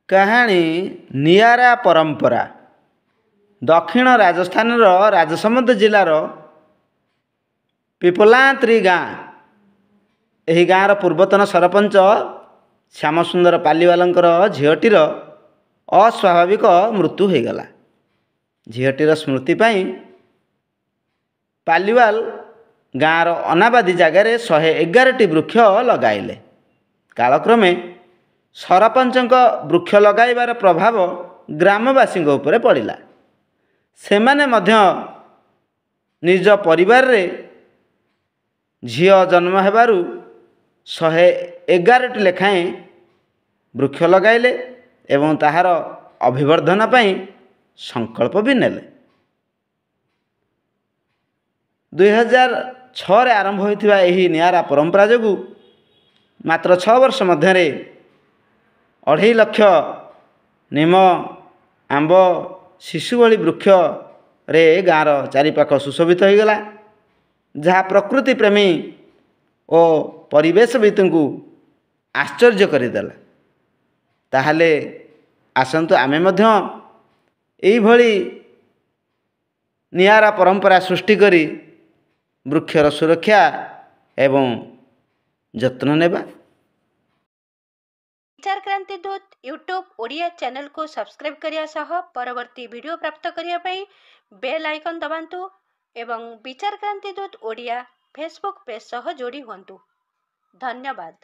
କାହାଣୀ ନିଆରା ପରମ୍ପରା। ଦକ୍ଷିଣ ରାଜସ୍ଥାନର ରାଜସମନ୍ଦ ଜିଲ୍ଲାର ପିପଲାନ୍ତ୍ରୀ ଗାଁ। ଏହି ଗାଁର ପୂର୍ବତନ ସରପଞ୍ଚ ଶ୍ୟାମସୁନ୍ଦର ପାଲିୱାଲଙ୍କର ଝିଅଟିର ଅସ୍ୱାଭାବିକ ମୃତ୍ୟୁ ହୋଇଗଲା। ଝିଅଟିର ସ୍ମୃତି ପାଇଁ ପାଲିୱାଲ ଗାଁର ଅନାବାଦୀ ଜାଗାରେ 111ଟି ବୃକ୍ଷ ଲଗାଇଲେ। କାଳକ୍ରମେ ସରପଞ୍ଚଙ୍କ ବୃକ୍ଷ ଲଗାଇବାର ପ୍ରଭାବ ଗ୍ରାମବାସୀଙ୍କ ଉପରେ ପଡ଼ିଲା। ସେମାନେ ମଧ୍ୟ ନିଜ ପରିବାରରେ ଝିଅ ଜନ୍ମ ହେବାରୁ 111ଟି ଲେଖାଏଁ ବୃକ୍ଷ ଲଗାଇଲେ ଏବଂ ତାହାର ଅଭିବର୍ଦ୍ଧନ ପାଇଁ ସଂକଳ୍ପ ବି ନେଲେ। 2006ରେ ଆରମ୍ଭ ହୋଇଥିବା ଏହି ନିଆରା ପରମ୍ପରା ଯୋଗୁଁ ମାତ୍ର 6 ବର୍ଷ ମଧ୍ୟରେ 2.5 ଲକ୍ଷ ନିମ, ଆମ୍ବ, ଶିଶୁ ଭଳି ବୃକ୍ଷରେ ଗାଁର ଚାରିପାଖ ସୁଶୋଭିତ ହୋଇଗଲା, ଯାହା ପ୍ରକୃତି ପ୍ରେମୀ ଓ ପରିବେଶବିତଙ୍କୁ ଆଶ୍ଚର୍ଯ୍ୟ କରିଦେଲା। ତାହେଲେ ଆସନ୍ତୁ ଆମେ ମଧ୍ୟ ଏଇଭଳି ନିଆରା ପରମ୍ପରା ସୃଷ୍ଟି କରି ବୃକ୍ଷର ସୁରକ୍ଷା ଏବଂ ଯତ୍ନ ନେବା। विचार क्रांति दूत यूट्यूब ओडिया चैनल को सब्सक्राइब करिया सह परवर्ती वीडियो प्राप्त करिया पई बेल आइकन दबांतु एवं विचार क्रांति दूत ओडिया फेसबुक पेज सह जोड़ी हुंतु। धन्यवाद।